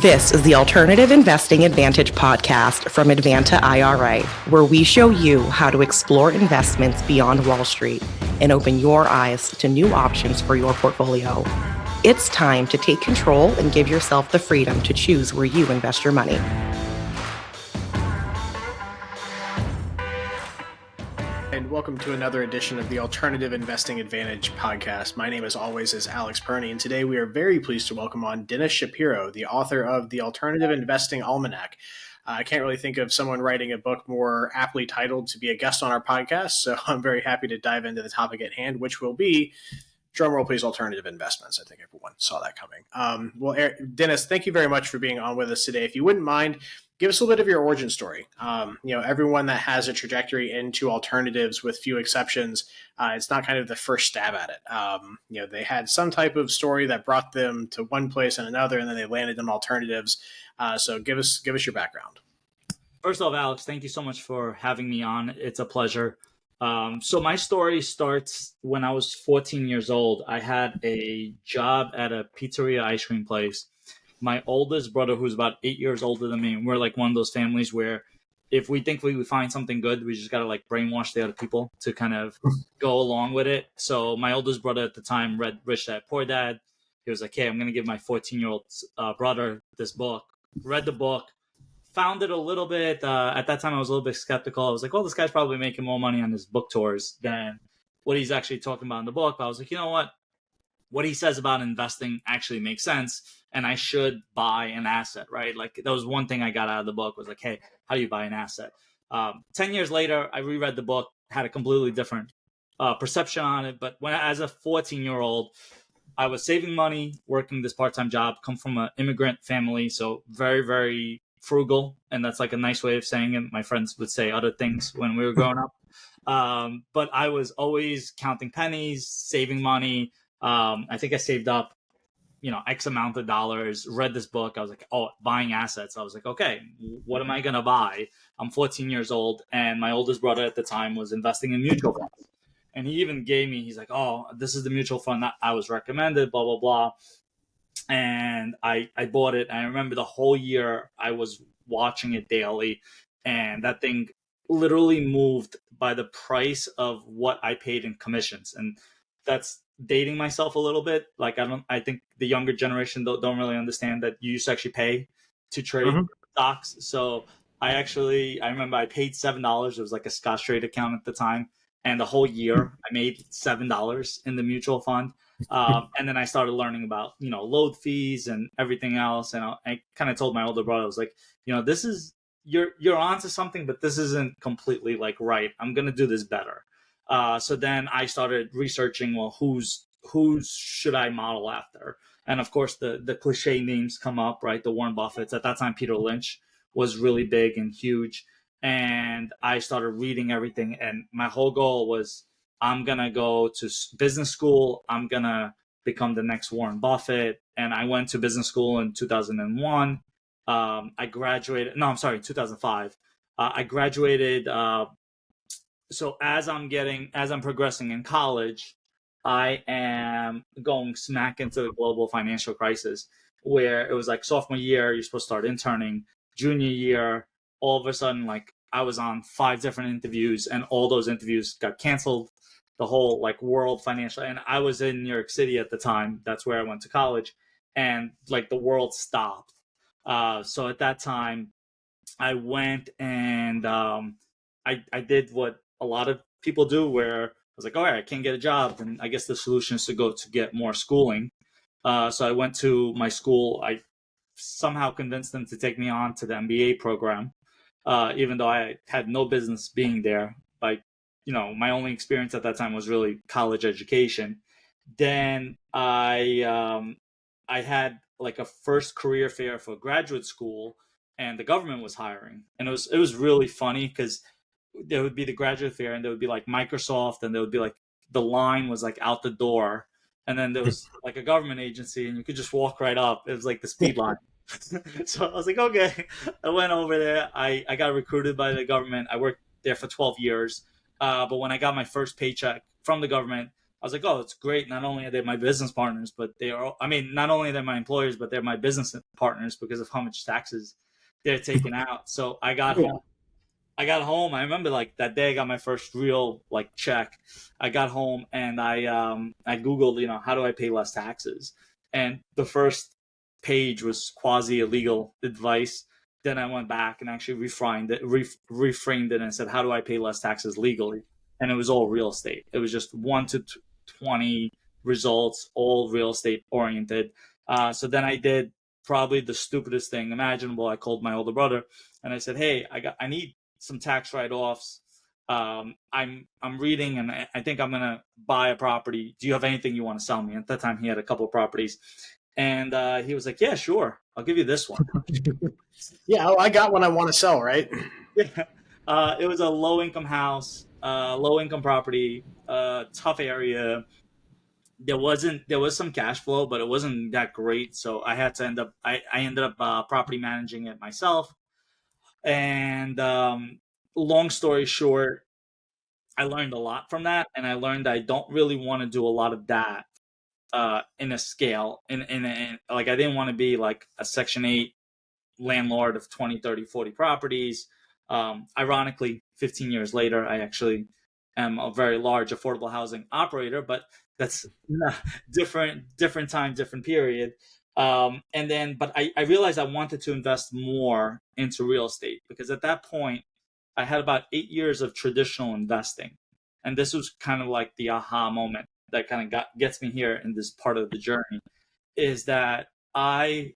This is the Alternative Investing Advantage podcast from Advanta IRA, where we show you how to explore investments beyond Wall Street and open your eyes to new options for your portfolio. It's time to take control and give yourself the freedom to choose where you invest your money. And welcome to another edition of the Alternative Investing Advantage podcast. My name, as always, is Alex Perny, and today we are very pleased to welcome on Denis Shapiro, the author of the Alternative Investing Almanac. I can't really think of someone writing a book more aptly titled to be a guest on our podcast, so I'm very happy to dive into the topic at hand, which will be, drumroll please, alternative investments. I think everyone saw that coming. Denis, thank you very much for being on with us today. If you wouldn't mind, give us a little bit of your origin story. Everyone that has a trajectory into alternatives, with few exceptions, it's not kind of the first stab at it. They had some type of story that brought them to one place and another, and then they landed in alternatives. So give us your background. First off, Alex, thank you so much for having me on. It's a pleasure. So my story starts when I was 14 years old. I had a job at a pizzeria ice cream place. My oldest brother, who's about 8 years older than me, and we're like one of those families where if we think we find something good, we just got to like brainwash the other people to kind of go along with it. So my oldest brother at the time read Rich Dad, Poor Dad. He was like, hey, I'm going to give my 14-year-old brother this book. Read the book, found it a little bit. At that time, I was a little bit skeptical. I was like, well, this guy's probably making more money on his book tours than what he's actually talking about in the book. But I was like, you know what? What he says about investing actually makes sense, and I should buy an asset, right? Like that was one thing I got out of the book was like, hey, how do you buy an asset? 10 years later, I reread the book, had a completely different perception on it. But as a 14-year-old, I was saving money, working this part-time job, come from an immigrant family, so very, very frugal, and that's like a nice way of saying it. My friends would say other things when we were growing up. But I was always counting pennies, saving money. I think I saved up, X amount of dollars, read this book. I was like, oh, buying assets. I was like, okay, what am I going to buy? I'm 14 years old. And my oldest brother at the time was investing in mutual funds. And he even gave me, he's like, oh, this is the mutual fund that I was recommended, blah, blah, blah. And I bought it. I remember the whole year I was watching it daily. And that thing literally moved by the price of what I paid in commissions. And that's dating myself a little bit. Like I think the younger generation don't really understand that you used to actually pay to trade stocks. So I remember I paid $7. It was like a Scotch trade account at the time. And the whole year I made $7 in the mutual fund. And then I started learning about, load fees and everything else. And I kind of told my older brother, I was like, this is, you're onto something, but this isn't completely like right. I'm going to do this better. So then I started researching, well, who's should I model after? And of course, the cliche names come up, right? The Warren Buffetts. At that time, Peter Lynch was really big and huge. And I started reading everything. And my whole goal was, I'm going to go to business school. I'm going to become the next Warren Buffett. And I went to business school in 2001. I graduated. No, I'm sorry, 2005. I graduated. So as I'm progressing in college, I am going smack into the global financial crisis, where it was like sophomore year, you're supposed to start interning. Junior year, all of a sudden, like I was on 5 different interviews, and all those interviews got canceled. The whole like world financial, and I was in New York City at the time. That's where I went to college, and like the world stopped. So at that time, I went and I did what a lot of people do, where I was like, all right, I can't get a job. And I guess the solution is to go to get more schooling. So I went to my school. I somehow convinced them to take me on to the MBA program, even though I had no business being there. Like, my only experience at that time was really college education. Then I had like a first career fair for graduate school, and the government was hiring. And it was really funny because there would be the graduate fair, and there would be like Microsoft, and there would be like the line was like out the door, and then there was like a government agency, and you could just walk right up. It was like the speed line. So I was like, okay. I went over there. I got recruited by the government. I worked there for 12 years. But when I got my first paycheck from the government, I was like, oh, it's great. Not only are they my business partners, but not only are they my employers, but they're my business partners because of how much taxes they're taking out. So I got home. I remember like that day I got my first real like check. I got home and I Googled, how do I pay less taxes? And the first page was quasi illegal advice. Then I went back and actually reframed it and said, how do I pay less taxes legally? And it was all real estate. It was just 1 to 20 results, all real estate oriented. So then I did probably the stupidest thing imaginable. I called my older brother and I said, hey, I need some tax write-offs. I'm reading and I think I'm gonna buy a property. Do you have anything you want to sell me? At that time, he had a couple of properties, and he was like, "Yeah, sure, I'll give you this one." Yeah, I got one I want to sell, right? Yeah, it was a low-income house, low-income property, tough area. There was some cash flow, but it wasn't that great. So I had to I ended up property managing it myself. And long story short, I learned a lot from that, and I learned I don't really want to do a lot of that in a scale. Like I didn't want to be like a Section 8 landlord of 20, 30, 40 properties. Ironically, 15 years later, I actually am a very large affordable housing operator, but that's different time, different period. But I realized I wanted to invest more into real estate because at that point I had about 8 years of traditional investing. And this was kind of like the aha moment that kind of gets me here in this part of the journey, is that I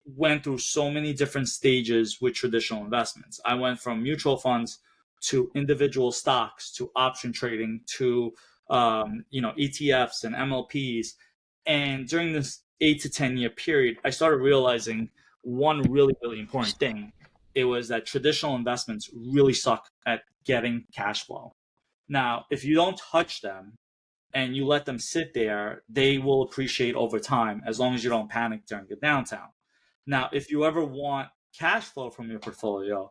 went through so many different stages with traditional investments. I went from mutual funds to individual stocks to option trading to ETFs and MLPs. And during this 8 to 10 year period, I started realizing one really, really important thing. It was that traditional investments really suck at getting cash flow. Now, if you don't touch them and you let them sit there, they will appreciate over time as long as you don't panic during a downtown. Now, if you ever want cash flow from your portfolio,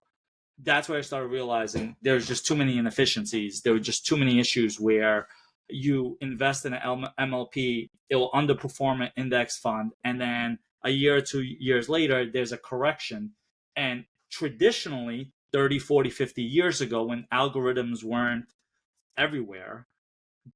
that's where I started realizing there's just too many inefficiencies. There were just too many issues where you invest in an MLP, it will underperform an index fund. And then a year or 2 years later, there's a correction. And traditionally, 30, 40, 50 years ago, when algorithms weren't everywhere,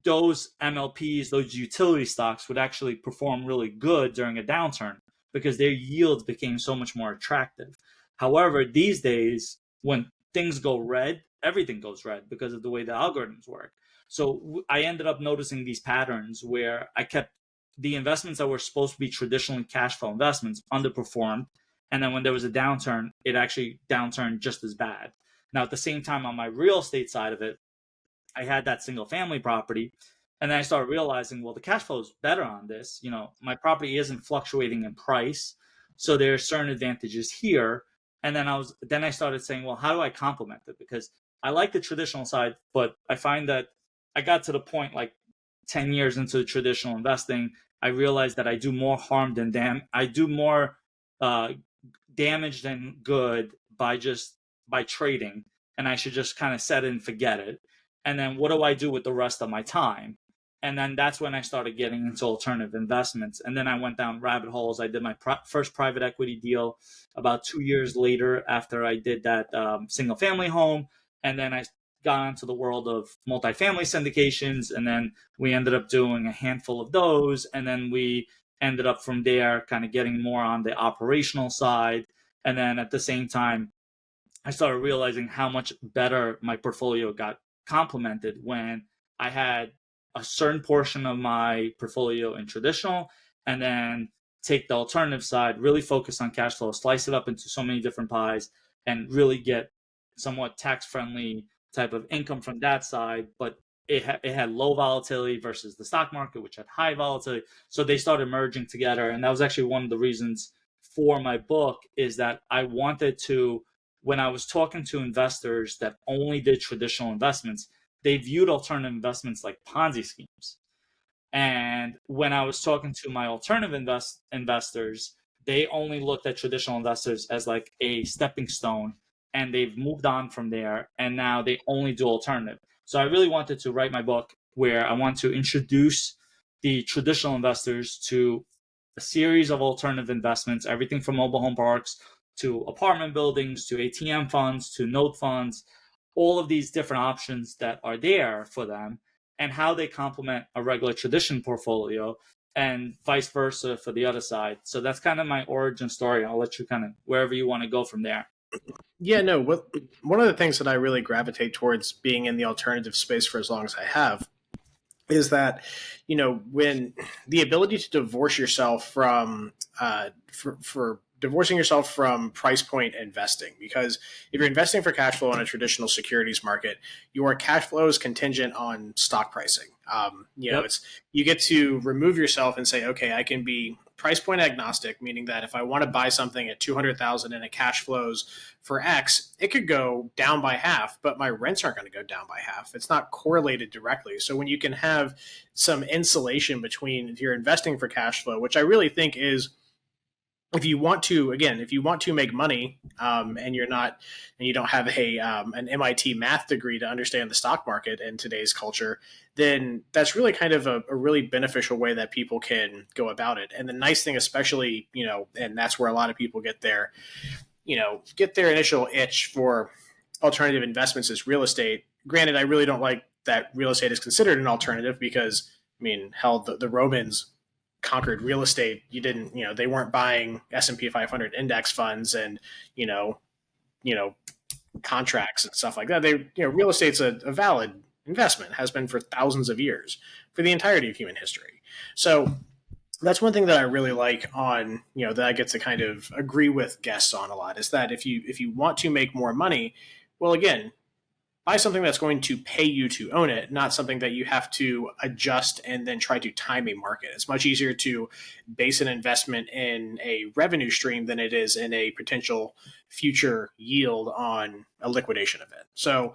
those MLPs, those utility stocks would actually perform really good during a downturn because their yields became so much more attractive. However, these days, when things go red, everything goes red because of the way the algorithms work. So I ended up noticing these patterns where I kept the investments that were supposed to be traditionally cash flow investments underperformed. And then when there was a downturn, it actually downturned just as bad. Now, at the same time, on my real estate side of it, I had that single family property. And then I started realizing, well, the cash flow is better on this. My property isn't fluctuating in price. So there are certain advantages here. And then I started saying, well, how do I complement it? Because I like the traditional side, but I find that I got to the point like 10 years into traditional investing, I realized that I do more harm than I do more damage than good by trading, and I should just kind of set it and forget it. And then what do I do with the rest of my time? And then that's when I started getting into alternative investments. And then I went down rabbit holes. I did my first private equity deal about 2 years later after I did that single family home. And then I got into the world of multifamily syndications. And then we ended up doing a handful of those. And then we ended up from there kind of getting more on the operational side. And then at the same time, I started realizing how much better my portfolio got complemented when I had a certain portion of my portfolio in traditional and then take the alternative side, really focus on cash flow, slice it up into so many different pies and really get somewhat tax-friendly type of income from that side. But it had low volatility versus the stock market, which had high volatility. So they started merging together. And that was actually one of the reasons for my book, is that I wanted to, when I was talking to investors that only did traditional investments, they viewed alternative investments like Ponzi schemes. And when I was talking to my alternative investors, they only looked at traditional investors as like a stepping stone, and they've moved on from there. And now they only do alternative. So I really wanted to write my book where I want to introduce the traditional investors to a series of alternative investments, everything from mobile home parks to apartment buildings to ATM funds to note funds, all of these different options that are there for them, and how they complement a regular traditional portfolio, and vice versa for the other side. So that's kind of my origin story. I'll let you kind of wherever you want to go from there. Yeah, no. One of the things that I really gravitate towards being in the alternative space for as long as I have is that, when the ability to divorce yourself from for divorcing yourself from price point investing, because if you're investing for cash flow on a traditional securities market, your cash flow is contingent on stock pricing. Yep. It's, you get to remove yourself and say, okay, I can be price point agnostic, meaning that if I want to buy something at 200,000 and it cash flows for X, it could go down by half, but my rents aren't going to go down by half. It's not correlated directly. So when you can have some insulation between if you're investing for cash flow, which I really think is, if you want to make money, and you don't have an MIT math degree to understand the stock market in today's culture, then that's really kind of a really beneficial way that people can go about it. And the nice thing, especially, and that's where a lot of people get their initial itch for alternative investments, is real estate. Granted, I really don't like that real estate is considered an alternative, because, hell, the Romans conquered real estate. They weren't buying S&P 500 index funds and, contracts and stuff like that. Real estate's a valid investment, has been for thousands of years, for the entirety of human history. So that's one thing that I really like on, that I get to kind of agree with guests on a lot, is that if you want to make more money, well, again, buy something that's going to pay you to own it, not something that you have to adjust and then try to time a market. It's much easier to base an investment in a revenue stream than it is in a potential future yield on a liquidation event. So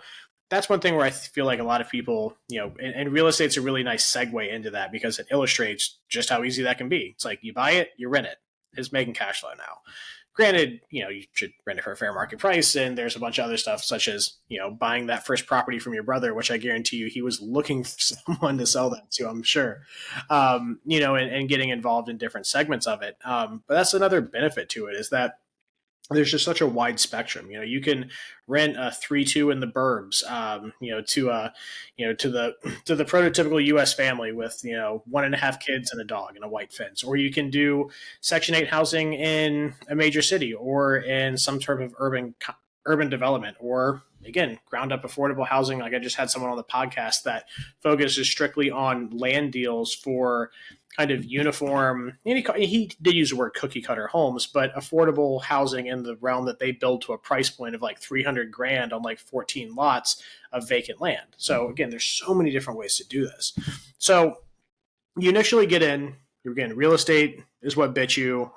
that's one thing where I feel like a lot of people, and real estate's a really nice segue into that, because it illustrates just how easy that can be. It's like, you buy it, you rent it. It's making cash flow now. Granted, you should rent it for a fair market price, and there's a bunch of other stuff, such as, buying that first property from your brother, which I guarantee you he was looking for someone to sell that to, I'm sure, and getting involved in different segments of it. But that's another benefit to it, is that there's just such a wide spectrum. You can rent a 3-2 in the burbs, to the prototypical U.S. family with 1.5 kids and a dog and a white fence, or you can do Section 8 housing in a major city or in some sort of urban development, or again, ground up affordable housing. Like I just had someone on the podcast that focuses strictly on land deals for kind of uniform, he did use the word cookie cutter homes, but affordable housing in the realm that they build to a price point of like 300 grand on like 14 lots of vacant land. So again, there's so many different ways to do this. So you initially get in, again, real estate is what got you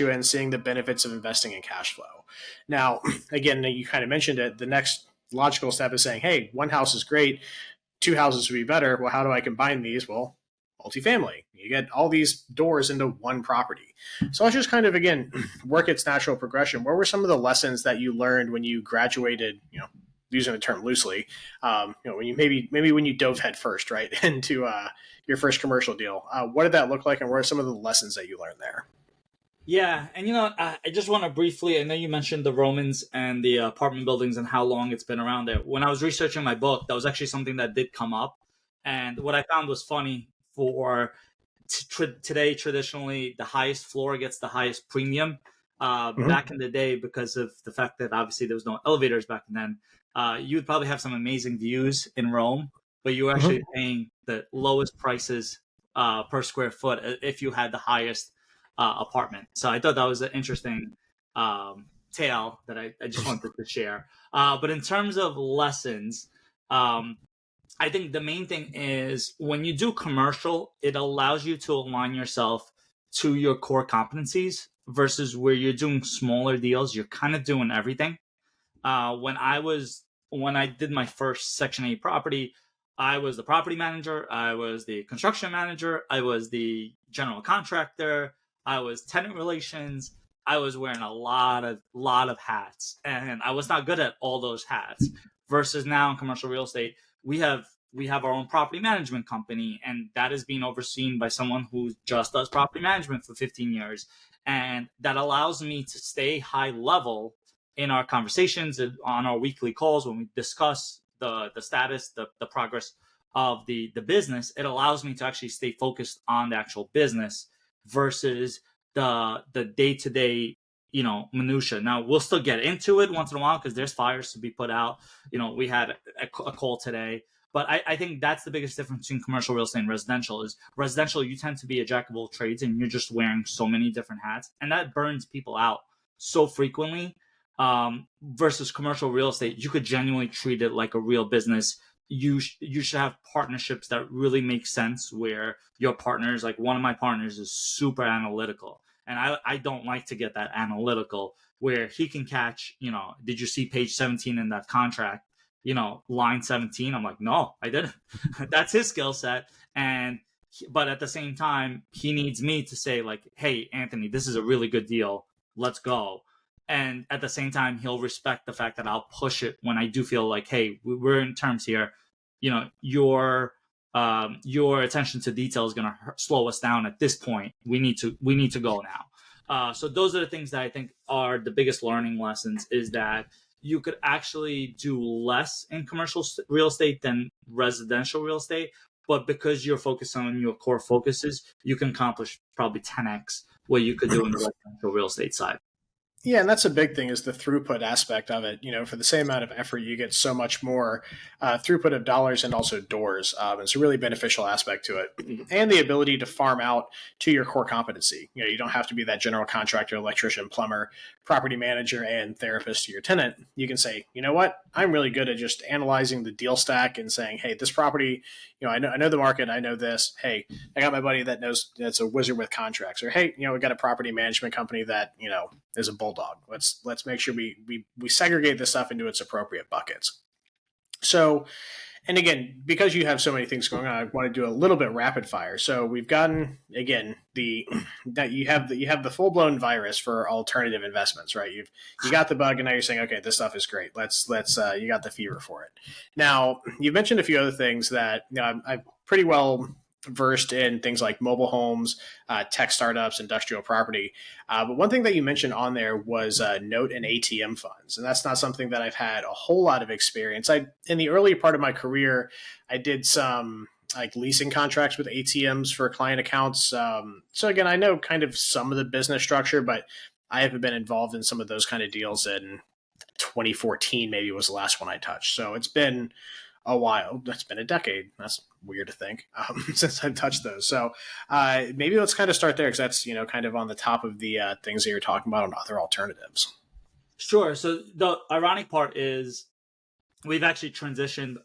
in, seeing the benefits of investing in cash flow. Now, again, you kind of mentioned it. The next logical step is saying, hey, one house is great, 2 houses would be better. Well, how do I combine these? Well, multifamily. You get all these doors into one property. So let's just kind of, again, work its natural progression. What were some of the lessons that you learned when you graduated, using the term loosely, when you maybe when you dove head first, right, into your first commercial deal? What did that look like, and what are some of the lessons that you learned there? Yeah, and I just want to briefly, I know you mentioned the Romans and the apartment buildings and how long it's been around there. When I was researching my book, that was actually something that did come up. And what I found was funny, for today, traditionally, the highest floor gets the highest premium. Back in the day, because of the fact that obviously there was no elevators back then, you would probably have some amazing views in Rome, but you were actually paying the lowest prices per square foot if you had the highest apartment. So I thought that was an interesting tale that I just wanted to share. But in terms of lessons, I think the main thing is when you do commercial, it allows you to align yourself to your core competencies, versus where you're doing smaller deals, you're kind of doing everything. When I did my first Section 8 property, I was the property manager, I was the construction manager, I was the general contractor, I was tenant relations. I was wearing a lot of hats, and I was not good at all those hats. Versus now in commercial real estate, we have we have our own property management company, and that is being overseen by someone who just does property management for 15 years. And that allows me to stay high level in our conversations on our weekly calls when we discuss the status, the progress of the business. It allows me to actually stay focused on the actual business versus the day-to-day minutia. Now we'll still get into it once in a while because there's fires to be put out. We had a call today, but I think that's the biggest difference between commercial real estate and residential. Is residential, you tend to be a jack of all trades and you're just wearing so many different hats, and that burns people out so frequently. Versus commercial real estate, you could genuinely treat it like a real business. You should have partnerships that really make sense, where your partners, like one of my partners is super analytical, and I don't like to get that analytical, where he can catch, did you see page 17 in that contract, line 17? I'm like, no, I didn't. That's his skill set. But at the same time, he needs me to say like, hey, Anthony, this is a really good deal. Let's go. And at the same time, he'll respect the fact that I'll push it when I do feel like, hey, we're in terms here. Your attention to detail is going to slow us down at this point. We need to go now. So those are the things that I think are the biggest learning lessons, is that you could actually do less in commercial real estate than residential real estate. But because you're focused on your core focuses, you can accomplish probably 10x what you could do in the residential real estate side. Yeah, and that's a big thing, is the throughput aspect of it. For the same amount of effort, you get so much more throughput of dollars and also doors. It's a really beneficial aspect to it. And the ability to farm out to your core competency. You don't have to be that general contractor, electrician, plumber, property manager, and therapist to your tenant. You can say, you know what, I'm really good at just analyzing the deal stack and saying, hey, this property, I know the market, I know this. Hey, I got my buddy that's a wizard with contracts. Or, hey, we got a property management company that, is a bulldog. Let's make sure we segregate this stuff into its appropriate buckets. So, and again, because you have so many things going on, I want to do a little bit rapid fire. So we've gotten, again, that you have the full blown virus for alternative investments, right? You got the bug, and now you're saying, okay, this stuff is great. Let's you got the fever for it. Now you mentioned a few other things that I'm pretty well versed in, things like mobile homes, tech startups, industrial property. But one thing that you mentioned on there was note and ATM funds. And that's not something that I've had a whole lot of experience. In the early part of my career, I did some like leasing contracts with ATMs for client accounts. So again, I know kind of some of the business structure, but I haven't been involved in some of those kind of deals in 2014, maybe was the last one I touched. So it's been a while. That's been a decade. That's weird to think since I've touched those. So maybe let's kind of start there, because that's kind of on the top of the things that you're talking about on other alternatives. Sure. So the ironic part is we've actually transitioned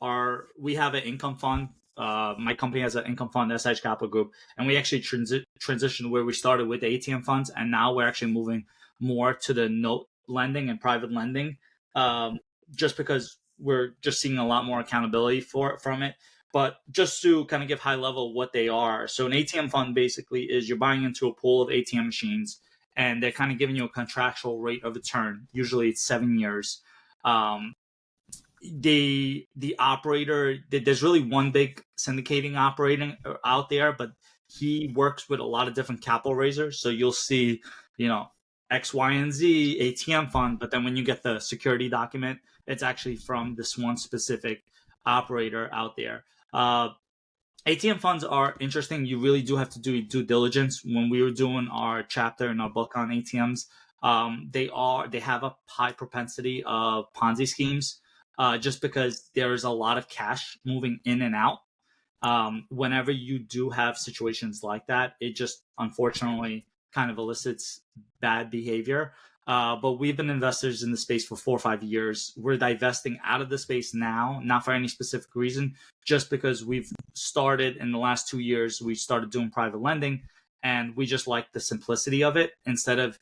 we have an income fund. My company has an income fund, SH Capital Group, and we actually transitioned where we started with the ATM funds, and now we're actually moving more to the note lending and private lending, just because we're just seeing a lot more accountability from it. But just to kind of give high level what they are. So an ATM fund basically is you're buying into a pool of ATM machines, and they're kind of giving you a contractual rate of return. Usually it's 7 years. The operator, there's really one big syndicating operating out there, but he works with a lot of different capital raisers. So you'll see, X, Y, and Z ATM fund, but then when you get the security document, it's actually from this one specific operator out there. ATM funds are interesting. You really do have to do due diligence. When we were doing our chapter in our book on ATMs, they have a high propensity of Ponzi schemes, just because there is a lot of cash moving in and out. Whenever you do have situations like that, it just unfortunately kind of elicits bad behavior. But we've been investors in the space for 4 or 5 years. We're divesting out of the space now, not for any specific reason, just because we've started in the last 2 years, we started doing private lending, and we just like the simplicity of it. Instead of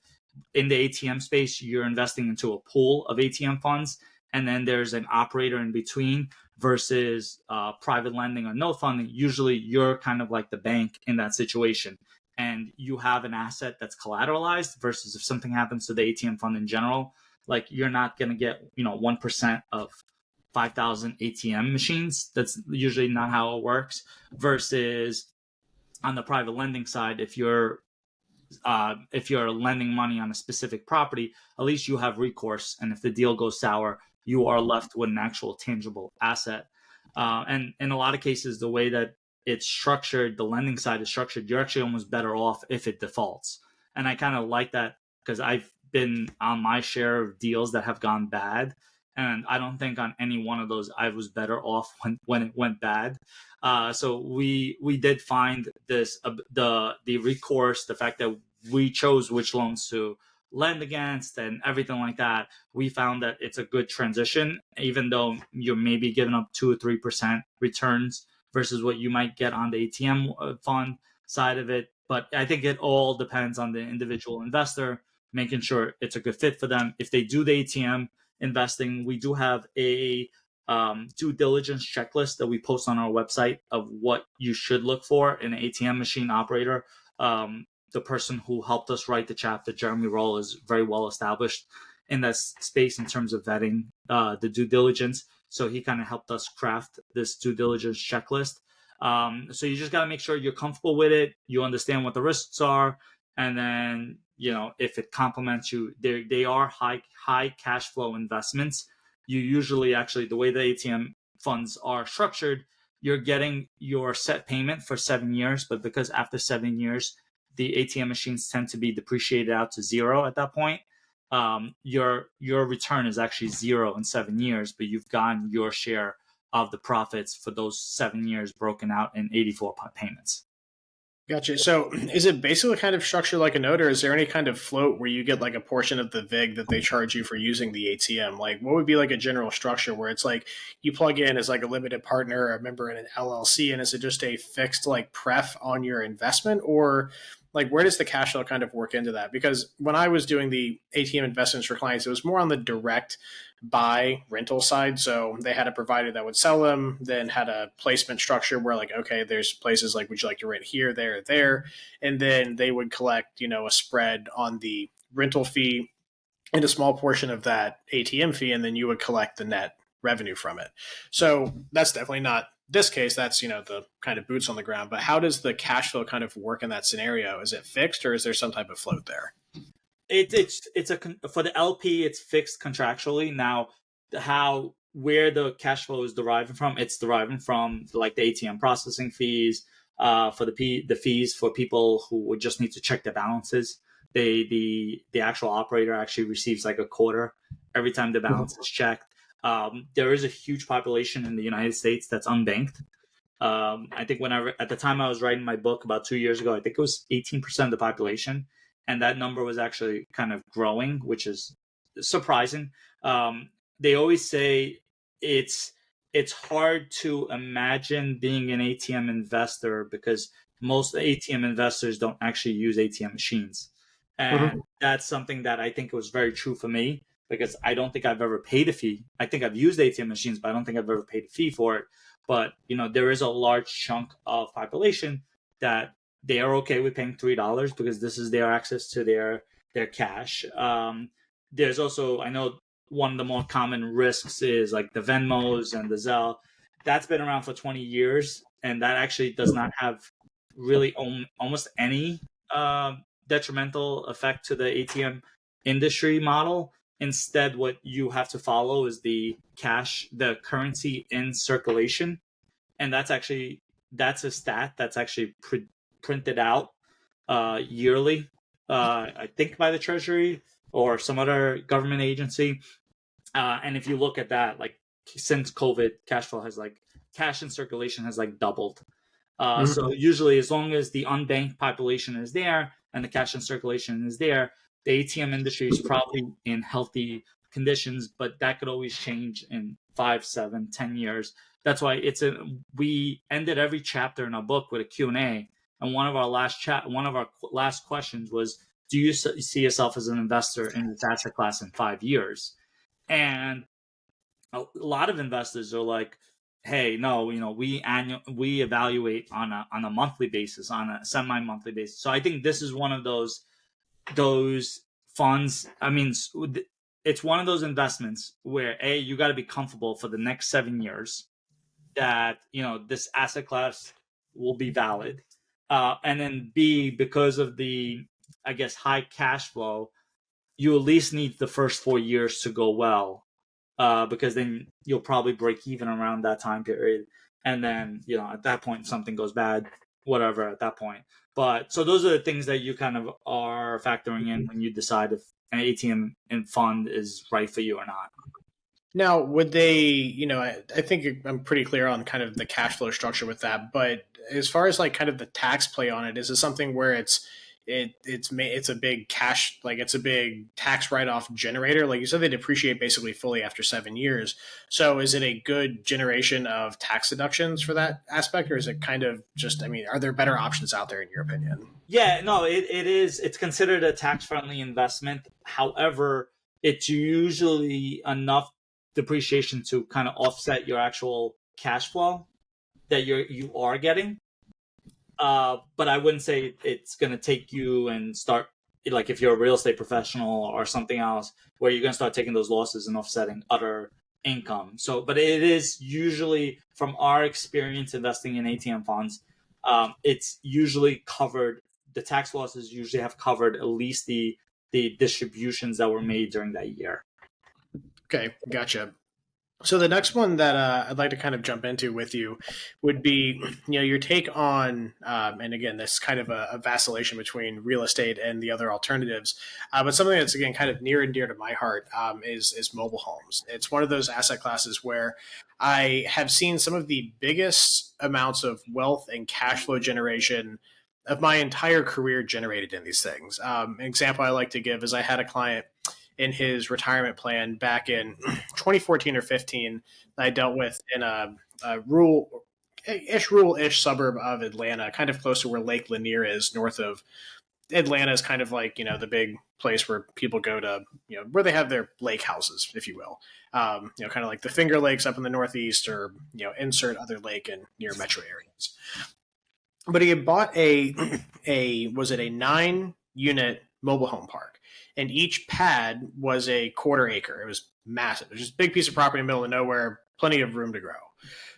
in the ATM space, you're investing into a pool of ATM funds, and then there's an operator in between, versus private lending or note funding. Usually you're kind of like the bank in that situation, and you have an asset that's collateralized, versus if something happens to the ATM fund in general, like you're not going to get 1% of 5,000 ATM machines. That's usually not how it works. Versus on the private lending side, if you're lending money on a specific property, at least you have recourse. And if the deal goes sour, you are left with an actual tangible asset. And in a lot of cases, the way that it's structured, the lending side is structured, you're actually almost better off if it defaults. And I kind of like that because I've been on my share of deals that have gone bad. And I don't think on any one of those I was better off when it went bad. So we did find this the recourse, the fact that we chose which loans to lend against and everything like that. We found that it's a good transition, even though you're maybe giving up 2 or 3% returns versus what you might get on the ATM fund side of it. But I think it all depends on the individual investor, making sure it's a good fit for them. If they do the ATM investing, we do have a due diligence checklist that we post on our website of what you should look for in an ATM machine operator. The person who helped us write the chapter, Jeremy Roll, is very well established in that space in terms of vetting the due diligence. So he kind of helped us craft this due diligence checklist. So you just got to make sure you're comfortable with it. You understand what the risks are. And then, if it complements you, they are high cash flow investments. You usually actually, the way the ATM funds are structured, you're getting your set payment for 7 years. But because after 7 years, the ATM machines tend to be depreciated out to zero at that point, your return is actually zero in 7 years, but you've gotten your share of the profits for those 7 years broken out in 84 payments. Gotcha. So is it basically kind of structured like a note, or is there any kind of float where you get like a portion of the VIG that they charge you for using the ATM? Like what would be like a general structure where it's like you plug in as like a limited partner or a member in an LLC, and is it just a fixed like pref on your investment, or like where does the cash flow kind of work into that? Because when I was doing the ATM investments for clients, it was more on the direct buy rental side. So they had a provider that would sell them, then had a placement structure where like, okay, there's places like, would you like to rent here, there? And then they would collect, a spread on the rental fee and a small portion of that ATM fee. And then you would collect the net revenue from it. So that's definitely not this case. That's, the kind of boots on the ground. But how does the cash flow kind of work in that scenario? Is it fixed or is there some type of float there? For the LP, it's fixed contractually. Now, where the cash flow is deriving from, it's deriving from like the ATM processing fees, for the fees for people who would just need to check their balances. The actual operator actually receives like a quarter every time the balance is checked. There is a huge population in the United States that's unbanked. I think at the time I was writing my book about 2 years ago, I think it was 18% of the population. And that number was actually kind of growing, which is surprising. They always say it's hard to imagine being an ATM investor because most ATM investors don't actually use ATM machines. And that's something that I think was very true for me because I don't think I've ever paid a fee. I think I've used ATM machines, but I don't think I've ever paid a fee for it. But, there is a large chunk of population that they are okay with paying $3 because this is their access to their cash. There's also, I know one of the more common risks is like the Venmos and the Zelle. That's been around for 20 years, and that actually does not have really almost any detrimental effect to the ATM industry model. Instead, what you have to follow is the currency in circulation. And that's a stat that's actually printed out yearly, I think by the Treasury or some other government agency. And if you look at that, like since COVID, cash in circulation has like doubled. So usually as long as the unbanked population is there and the cash in circulation is there, the ATM industry is probably in healthy conditions, but that could always change in 5, 7, 10 years. That's why we ended every chapter in our book with a Q&A. And one of our last questions was, do you see yourself as an investor in this asset class in 5 years? And a lot of investors are like, hey, no, we evaluate on a monthly basis, on a semi-monthly basis. So I think this is one of those funds. I mean, it's one of those investments where you got to be comfortable for the next 7 years that this asset class will be valid, and then B, because of the, I guess, high cash flow, you at least need the first 4 years to go well, because then you'll probably break even around that time period, and then at that point something goes bad, whatever at that point. But so those are the things that you kind of are factoring in when you decide if an ATM and fund is right for you or not. Now, would they, I think I'm pretty clear on kind of the cash flow structure with that, but as far as like kind of the tax play on it, is it something where it's a big cash, like it's a big tax write-off generator? Like you said, they depreciate basically fully after 7 years. So is it a good generation of tax deductions for that aspect, or is it kind of just, I mean, are there better options out there in your opinion? Yeah, no, it is. It's considered a tax-friendly investment. However, it's usually enough depreciation to kind of offset your actual cash flow that you are getting. But I wouldn't say it's going to take you and start, like if you're a real estate professional or something else, where you're going to start taking those losses and offsetting other income. So, but it is usually, from our experience investing in ATM funds, it's usually covered. The tax losses usually have covered at least the distributions that were made during that year. Okay, gotcha. So the next one that I'd like to kind of jump into with you would be, your take on, and again, this kind of a vacillation between real estate and the other alternatives, but something that's again kind of near and dear to my heart, is mobile homes. It's one of those asset classes where I have seen some of the biggest amounts of wealth and cash flow generation of my entire career generated in these things. An example I like to give is I had a client in his retirement plan back in 2014 or 15 that I dealt with in a rural-ish suburb of Atlanta, kind of close to where Lake Lanier is, north of Atlanta. Is kind of like, the big place where people go to, where they have their lake houses, if you will. Kind of like the Finger Lakes up in the Northeast, or, insert other lake in near metro areas. But he had bought was it a 9-unit mobile home park, and each pad was a quarter acre. It was massive. It was just a big piece of property in the middle of nowhere, plenty of room to grow.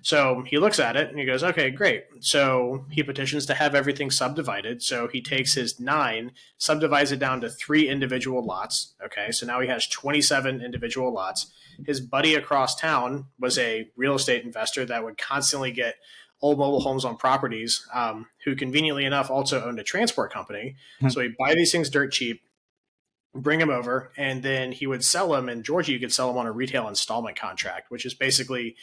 So he looks at it and he goes, okay, great. So he petitions to have everything subdivided. So he takes his 9, subdivides it down to 3 individual lots. Okay, so now he has 27 individual lots. His buddy across town was a real estate investor that would constantly get old mobile homes on properties, who conveniently enough also owned a transport company. So he'd buy these things dirt cheap, bring them over, and then he would sell them. In Georgia, you could sell them on a retail installment contract, which is basically,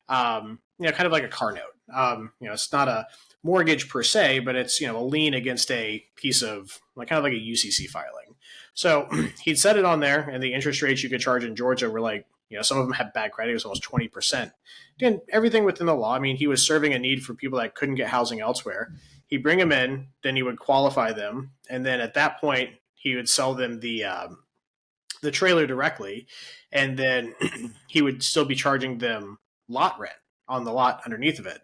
kind of like a car note. It's not a mortgage per se, but it's, a lien against a piece of, like, kind of like a UCC filing. So he'd set it on there, and the interest rates you could charge in Georgia were like, some of them had bad credit. It was almost 20%. Again, everything within the law. I mean, he was serving a need for people that couldn't get housing elsewhere. He'd bring them in, then he would qualify them, and then at that point, he would sell them the trailer directly, and then he would still be charging them lot rent on the lot underneath of it.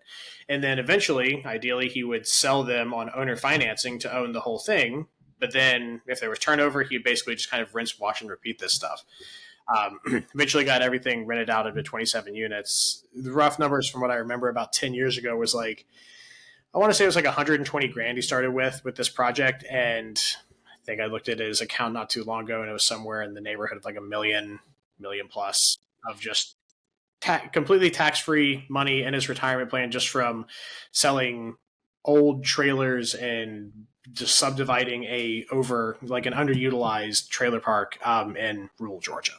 And then eventually, ideally, he would sell them on owner financing to own the whole thing. But then if there was turnover, he would basically just kind of rinse, wash, and repeat this stuff. Eventually got everything rented out into 27 units. The rough numbers from what I remember about 10 years ago was like, I want to say it was like 120 grand he started with this project. And I think I looked at his account not too long ago, and it was somewhere in the neighborhood of like a million plus of just completely tax-free money in his retirement plan, just from selling old trailers and just subdividing over like an underutilized trailer park in rural Georgia.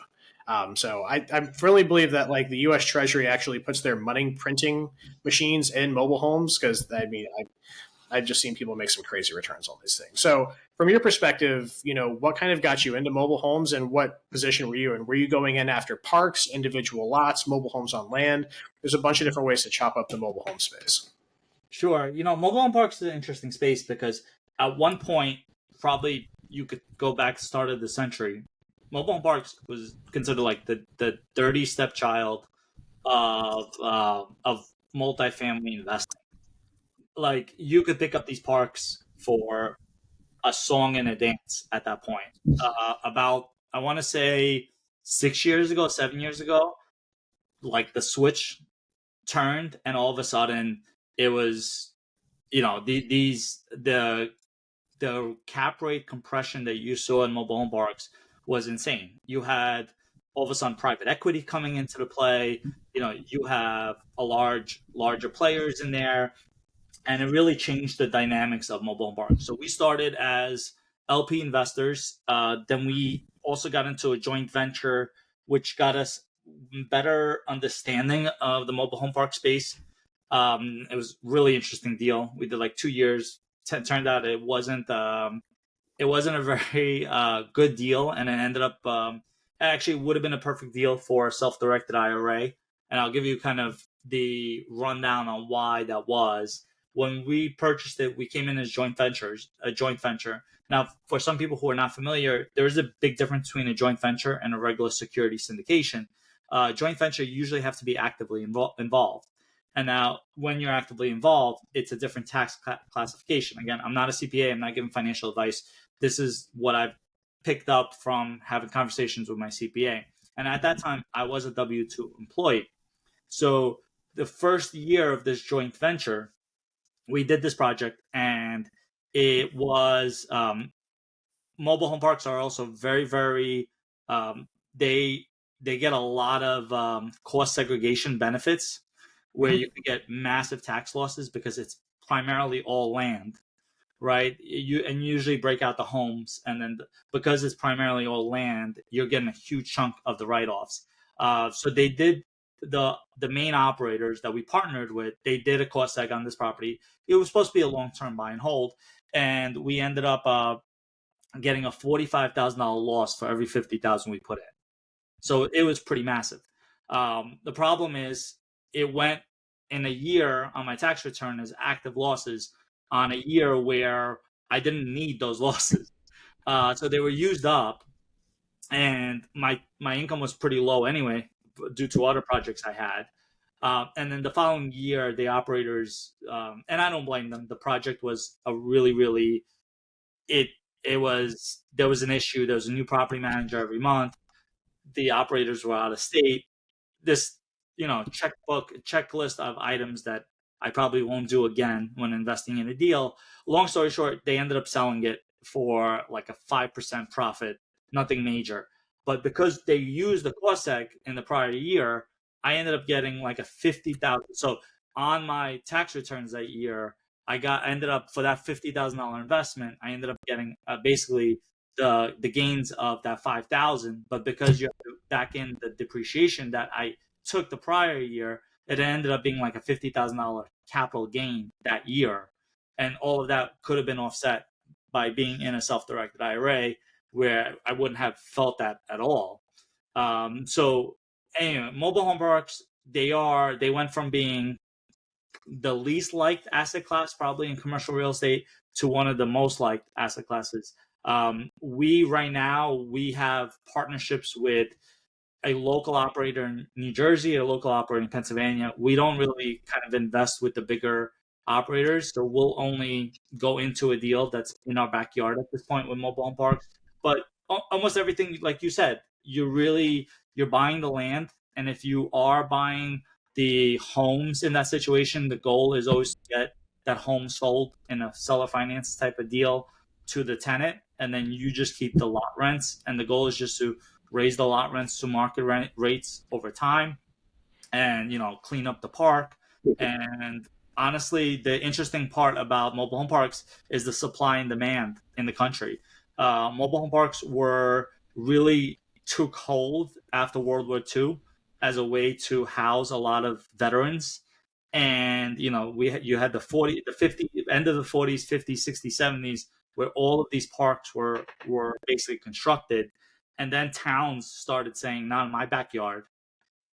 So I really believe that like the U.S. Treasury actually puts their money printing machines in mobile homes, because I mean I've just seen people make some crazy returns on these things. So from your perspective, what kind of got you into mobile homes, and what position were you in? Were you going in after parks, individual lots, mobile homes on land? There's a bunch of different ways to chop up the mobile home space. Sure. Mobile home parks is an interesting space because at one point, probably you could go back to the start of the century, mobile home parks was considered like the dirty stepchild of multifamily investing. Like, you could pick up these parks for a song and a dance at that point. About, I want to say, 7 years ago, like the switch turned, and all of a sudden it was, the cap rate compression that you saw in mobile home parks was insane. You had all of a sudden private equity coming into the play. You have larger players in there, and it really changed the dynamics of mobile home parks. So we started as LP investors. Then we also got into a joint venture, which got us better understanding of the mobile home park space. It was a really interesting deal. We did like 2 years. Turned out it wasn't a very good deal, and it ended up actually would have been a perfect deal for a self-directed IRA. And I'll give you kind of the rundown on why that was. When we purchased it, we came in as a joint venture. Now, for some people who are not familiar, there is a big difference between a joint venture and a regular security syndication. Joint venture, you usually have to be actively involved. And now, when you're actively involved, it's a different tax classification. Again, I'm not a CPA. I'm not giving financial advice. This is what I've picked up from having conversations with my CPA. And at that time, I was a W-2 employee. So the first year of this joint venture, we did this project, and it was mobile home parks are also very, very they get a lot of cost segregation benefits, where you can get massive tax losses because it's primarily all land, right? You usually break out the homes, and then because it's primarily all land, you're getting a huge chunk of the write-offs. So they did the main operators that we partnered with. They did a cost seg on this property. It was supposed to be a long-term buy and hold, and we ended up getting a $45,000 loss for every $50,000 we put in. So it was pretty massive. The problem is, it went in a year on my tax return as active losses on a year where I didn't need those losses. So they were used up, and my income was pretty low anyway due to other projects I had. And then the following year, the operators, and I don't blame them, the project was a really, really, there was an issue. There was a new property manager every month. The operators were out of state. This, checklist of items that I probably won't do again when investing in a deal. Long story short, they ended up selling it for like a 5% profit, nothing major. But because they used the cost seg in the prior year, I ended up getting like a 50,000. So on my tax returns that year, I ended up for that $50,000 investment, I ended up getting basically the gains of that 5,000. But because you have to back in the depreciation that I took the prior year, it ended up being like a $50,000 capital gain that year. And all of that could have been offset by being in a self-directed IRA, where I wouldn't have felt that at all. So anyway, mobile home parks, they went from being the least liked asset class probably in commercial real estate to one of the most liked asset classes. Right now we have partnerships with a local operator in New Jersey, a local operator in Pennsylvania. We don't really kind of invest with the bigger operators, so we'll only go into a deal that's in our backyard at this point with mobile home parks. But almost everything, like you said, you're buying the land, and if you are buying the homes in that situation, the goal is always to get that home sold in a seller finance type of deal to the tenant, and then you just keep the lot rents, and the goal is just to raise the lot rents to market rates over time, and clean up the park. And honestly, the interesting part about mobile home parks is the supply and demand in the country. Mobile home parks really took hold after World War II as a way to house a lot of veterans. And you had the 50 end of the 40s, 50s, 60s, 70s, where all of these parks were basically constructed. And then towns started saying, not in my backyard.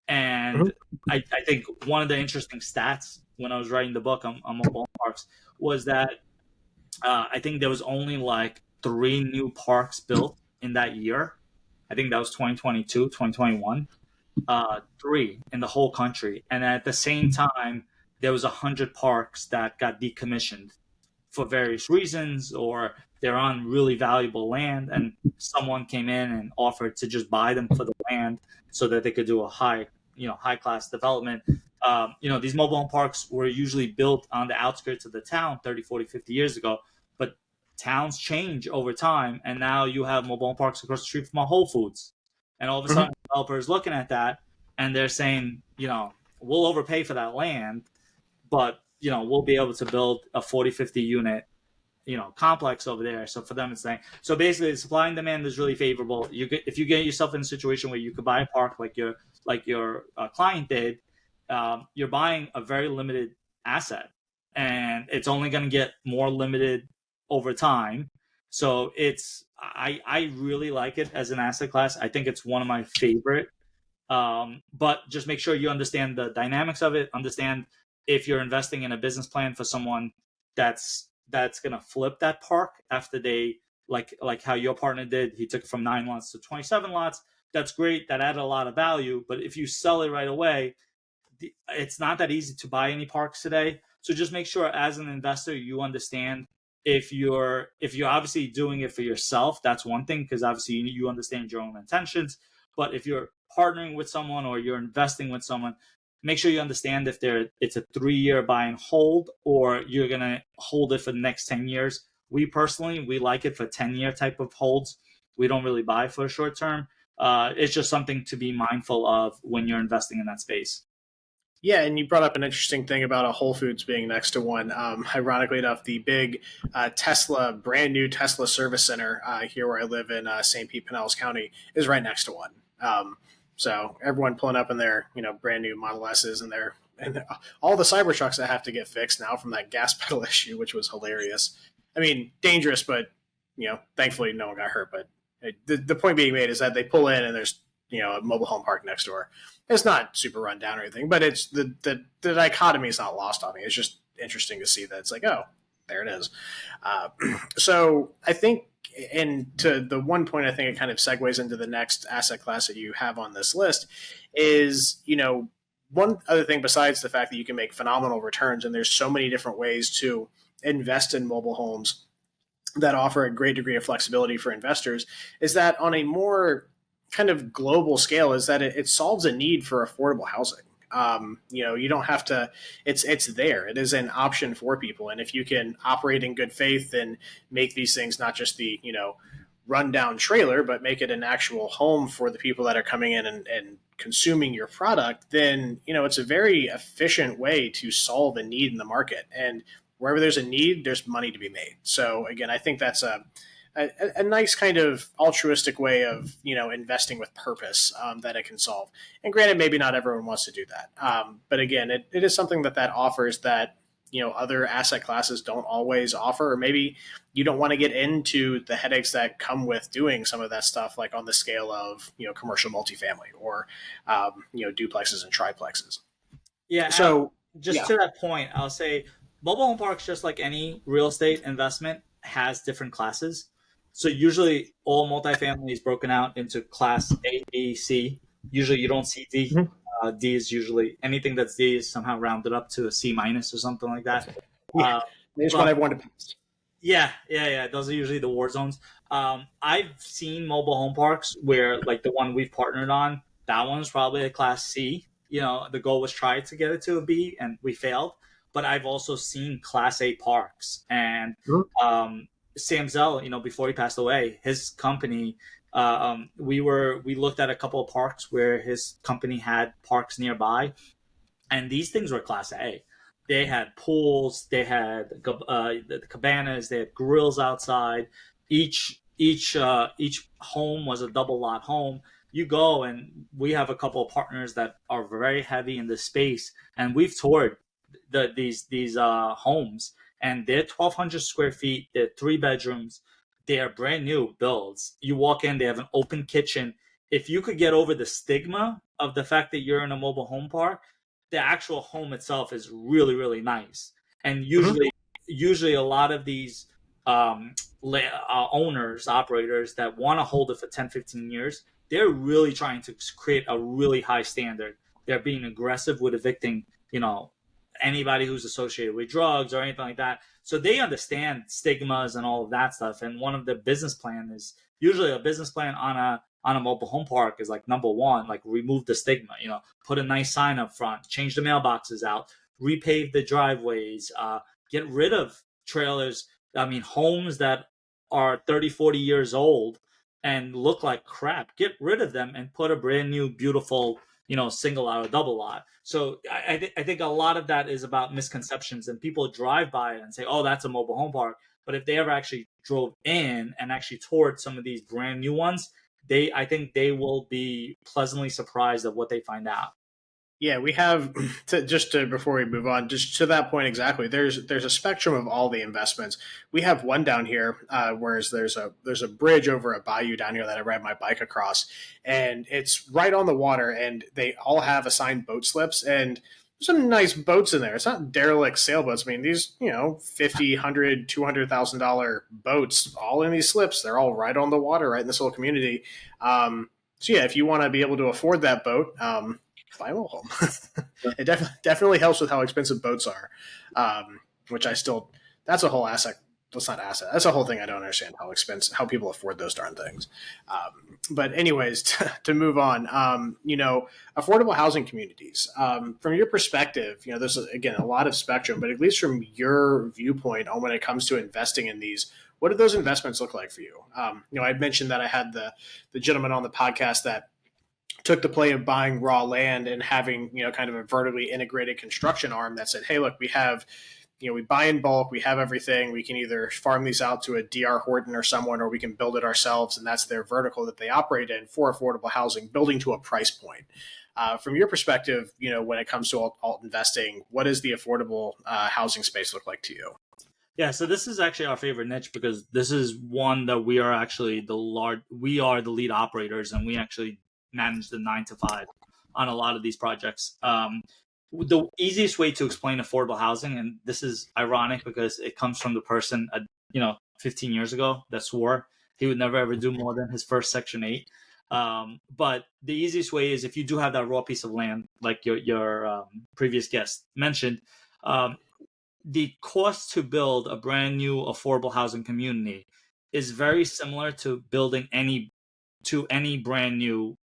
And I think one of the interesting stats when I was writing the book on mobile home parks was that I think there was only like 3 new parks built in that year. I think that was 2022, 2021. 3 in the whole country. And at the same time, there was 100 parks that got decommissioned for various reasons, or they're on really valuable land, and someone came in and offered to just buy them for the land so that they could do a high class development. These mobile home parks were usually built on the outskirts of the town 30, 40, 50 years ago, but towns change over time. And now you have mobile home parks across the street from a Whole Foods. And all of a sudden, developers looking at that and they're saying, we'll overpay for that land, but, we'll be able to build a 40, 50 unit, complex over there. So for them, it's like, so basically the supply and demand is really favorable. If you get yourself in a situation where you could buy a park like your client did, you're buying a very limited asset, and it's only going to get more limited over time. So I really like it as an asset class. I think it's one of my favorite. But just make sure you understand the dynamics of it. Understand if you're investing in a business plan for someone that's going to flip that park after they like how your partner did. He took it from 9 lots to 27 lots. That's great. That added a lot of value. But if you sell it right away, it's not that easy to buy any parks today. So just make sure as an investor, you understand if you're obviously doing it for yourself, that's one thing, because obviously you understand your own intentions. But if you're partnering with someone or you're investing with someone, make sure you understand if it's a 3-year buy and hold, or you're going to hold it for the next 10 years. We like it for 10-year type of holds. We don't really buy for a short term. It's just something to be mindful of when you're investing in that space. Yeah, and you brought up an interesting thing about a Whole Foods being next to one. Ironically enough, the big brand new Tesla service center here where I live in St. Pete, Pinellas County, is right next to one. So everyone pulling up in their brand new Model S's and all the Cybertrucks that have to get fixed now from that gas pedal issue, which was hilarious. I mean, dangerous, but thankfully no one got hurt. But the point being made is that they pull in and there's a mobile home park next door. It's not super run down or anything, but it's the dichotomy is not lost on me. It's just interesting to see that it's like, oh, there it is. So I think, and to the one point, I think it kind of segues into the next asset class that you have on this list is, one other thing besides the fact that you can make phenomenal returns, and there's so many different ways to invest in mobile homes that offer a great degree of flexibility for investors, is that on a more kind of global scale is that it solves a need for affordable housing. You don't have to, it's there. It is an option for people. And if you can operate in good faith and make these things not just the, rundown trailer, but make it an actual home for the people that are coming in and consuming your product, then, it's a very efficient way to solve a need in the market. And wherever there's a need, there's money to be made. So again, I think that's a nice kind of altruistic way of, investing with purpose that it can solve. And granted, maybe not everyone wants to do that. But again, it is something that offers that, other asset classes don't always offer, or maybe you don't want to get into the headaches that come with doing some of that stuff, like on the scale of, commercial multifamily or, duplexes and triplexes. Yeah. So to that point, I'll say mobile home parks, just like any real estate investment, has different classes. So usually all multifamily is broken out into class A, B, C. Usually you don't see D. Mm-hmm. D is usually anything that's D is somehow rounded up to a C minus or something like that. Yeah, they just want everyone to pass. Yeah. Those are usually the war zones. I've seen mobile home parks where, like the one we've partnered on, that one's probably a class C. The goal was try to get it to a B and we failed. But I've also seen class A parks, and Sam Zell, before he passed away, his company, we looked at a couple of parks where his company had parks nearby, and these things were class A. They had pools, they had the cabanas, they had grills outside. Each home was a double lot home. You go, and we have a couple of partners that are very heavy in this space, and we've toured these homes, and they're 1,200 square feet. They're 3 bedrooms. They are brand new builds. You walk in, they have an open kitchen. If you could get over the stigma of the fact that you're in a mobile home park, the actual home itself is really, really nice. And usually a lot of these owners, operators that want to hold it for 10, 15 years, they're really trying to create a really high standard. They're being aggressive with evicting, anybody who's associated with drugs or anything like that. So they understand stigmas and all of that stuff. And one of the business plan is usually a business plan on on a mobile home park is like number one, like remove the stigma, put a nice sign up front, change the mailboxes out, repave the driveways, get rid of trailers. I mean, homes that are 30, 40 years old and look like crap, get rid of them and put a brand new, beautiful, single lot or double lot. So I think a lot of that is about misconceptions, and people drive by it and say, oh, that's a mobile home park. But if they ever actually drove in and actually toured some of these brand new ones, I think they will be pleasantly surprised at what they find out. Yeah, we have before we move on, just to that point exactly. There's a spectrum of all the investments. We have one down here, whereas there's a bridge over a bayou down here that I ride my bike across, and it's right on the water, and they all have assigned boat slips, and there's some nice boats in there. It's not derelict sailboats. I mean, these $50,000, $100,000, $200,000 boats, all in these slips. They're all right on the water, right in this little community. So yeah, if you want to be able to afford that boat, buy a mobile home. It definitely helps with how expensive boats are, which that's a whole asset. That's not asset. That's a whole thing I don't understand how people afford those darn things. But anyways, to move on, affordable housing communities. From your perspective, there's again a lot of spectrum, but at least from your viewpoint on when it comes to investing in these, what do those investments look like for you? I mentioned that I had the gentleman on the podcast that took the play of buying raw land and having, kind of a vertically integrated construction arm that said, hey, look, we have, we buy in bulk, we have everything. We can either farm these out to a DR Horton or someone, or we can build it ourselves. And that's their vertical that they operate in for affordable housing, building to a price point. From your perspective, when it comes to alt investing, what does the affordable housing space look like to you? Yeah, so this is actually our favorite niche because this is one that we are actually the lead operators, and we actually manage the 9 to 5 on a lot of these projects. The easiest way to explain affordable housing, and this is ironic because it comes from the person, 15 years ago that swore he would never ever do more than his first Section 8. But the easiest way is if you do have that raw piece of land, like your previous guest mentioned, the cost to build a brand new affordable housing community is very similar to building any brand new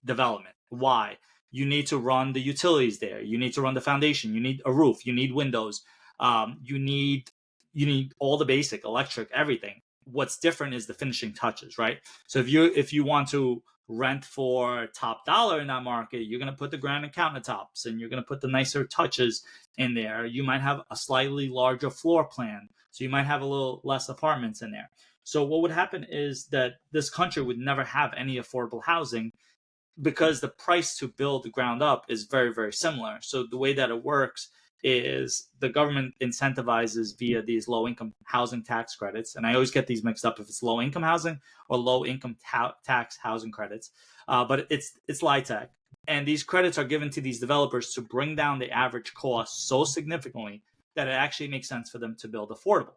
development. Why? You need to run the utilities there. You need to run the foundation. You need a roof. You need windows. You need all the basic electric, everything. What's different is the finishing touches, right? So if you want to rent for top dollar in that market, you're going to put the granite countertops and you're going to put the nicer touches in there. You might have a slightly larger floor plan, so you might have a little less apartments in there. So what would happen is that this country would never have any affordable housing because the price to build the ground up is very, very similar. So the way that it works is the government incentivizes via these low-income housing tax credits. And I always get these mixed up if it's low-income housing or low-income tax housing credits. But it's LIHTC. And these credits are given to these developers to bring down the average cost so significantly that it actually makes sense for them to build affordable.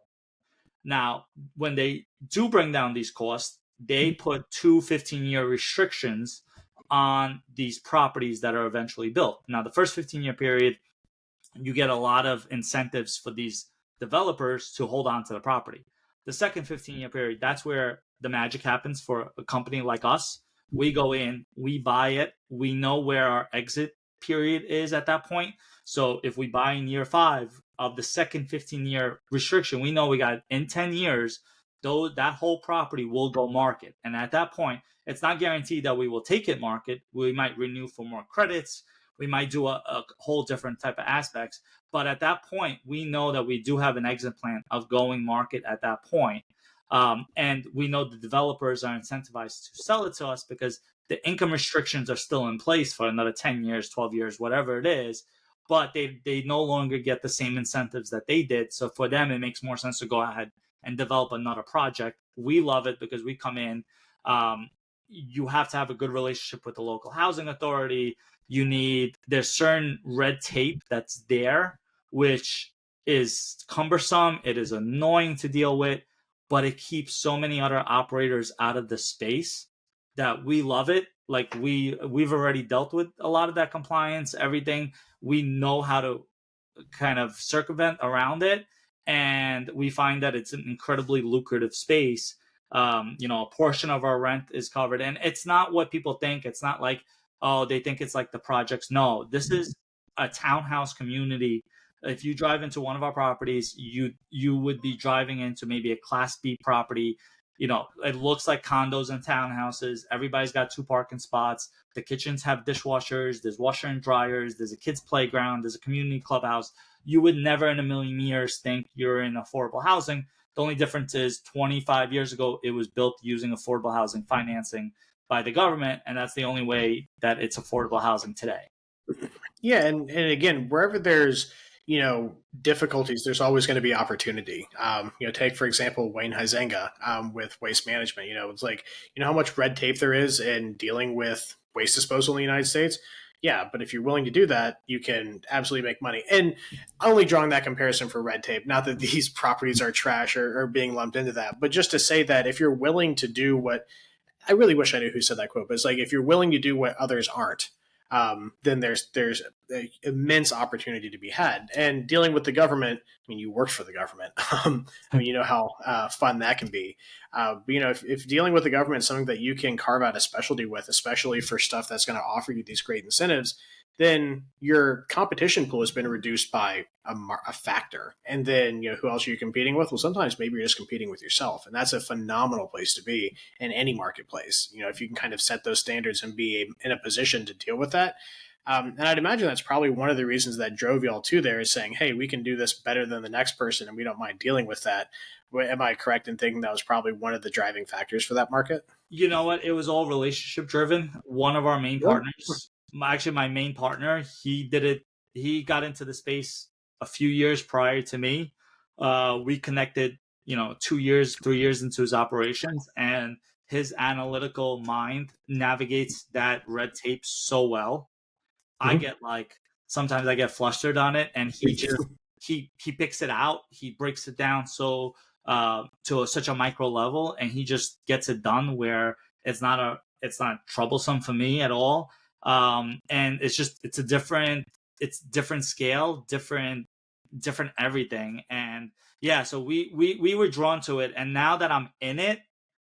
Now, when they do bring down these costs, they put 2 15-year restrictions on these properties that are eventually built. Now, the first 15-year period, you get a lot of incentives for these developers to hold on to the property. The second 15-year period, that's where the magic happens for a company like us. We go in, we buy it, we know where our exit period is at that point. So if we buy in year 5 of the second 15-year restriction, we know we got in 10 years, though that whole property will go market. And at that point, it's not guaranteed that we will take it market. We might renew for more credits. We might do a whole different type of aspects. But at that point, we know that we do have an exit plan of going market at that point. And we know the developers are incentivized to sell it to us because the income restrictions are still in place for another 10 years, 12 years, whatever it is. But they no longer get the same incentives that they did. So for them, it makes more sense to go ahead and develop another project. We love it because we come in. You have to have a good relationship with the local housing authority. There's certain red tape that's there, which is cumbersome. It is annoying to deal with, but it keeps so many other operators out of the space that we love it. Like we've already dealt with a lot of that compliance, everything. We know how to kind of circumvent around it. And we find that it's an incredibly lucrative space A portion of our rent is covered. And it's not what people think. It's not like, oh, they think it's like the projects. No, this is a townhouse community. If you drive into one of our properties, you would be driving into maybe a Class B property. It looks like condos and townhouses. Everybody's got 2 parking spots. The kitchens have dishwashers. There's washer and dryers. There's a kids playground. There's a community clubhouse. You would never in a million years think you're in affordable housing. The only difference is 25 years ago, it was built using affordable housing financing by the government. And that's the only way that it's affordable housing today. Yeah. And again, wherever there's, difficulties, there's always going to be opportunity. Take, for example, Wayne Huizenga with waste management. It's like, how much red tape there is in dealing with waste disposal in the United States. Yeah, but if you're willing to do that, you can absolutely make money. And only drawing that comparison for red tape, not that these properties are trash or being lumped into that, but just to say that if you're willing to do what, I really wish I knew who said that quote, but it's like, if you're willing to do what others aren't, then there's immense opportunity to be had. And dealing with the government, I mean, you worked for the government. You know how fun that can be. But, if dealing with the government is something that you can carve out a specialty with, especially for stuff that's going to offer you these great incentives, then your competition pool has been reduced by a factor. And then, who else are you competing with? Well, sometimes maybe you're just competing with yourself. And that's a phenomenal place to be in any marketplace. If you can kind of set those standards and be in a position to deal with that. And I'd imagine that's probably one of the reasons that drove y'all to there is saying, hey, we can do this better than the next person and we don't mind dealing with that. Am I correct in thinking that was probably one of the driving factors for that market? You know what? It was all relationship driven. One of our main partners, actually my main partner, he got into the space a few years prior to me. We connected, 2 years, 3 years into his operations, and his analytical mind navigates that red tape so well. Sometimes I get flustered on it, and he picks it out. He breaks it down to such a micro level, and he just gets it done where it's not troublesome for me at all. And it's different scale, different everything. And yeah, so we were drawn to it. And now that I'm in it,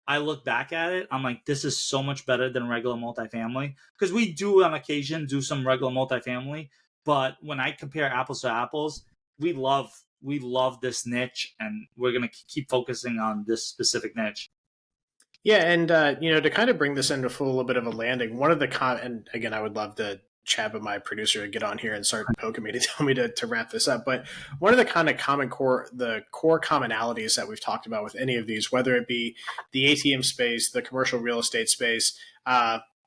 I look back at it, I'm like, this is so much better than regular multifamily, because we do on occasion do some regular multifamily. But when I compare apples to apples, we love this niche, and we're going to keep focusing on this specific niche. Yeah. And, to kind of bring this into a little bit of a landing, one of the, and again, I would love to chat with my producer to get on here and start poking me to tell me to wrap this up. But one of the kind of core commonalities that we've talked about with any of these, whether it be the ATM space, the commercial real estate space,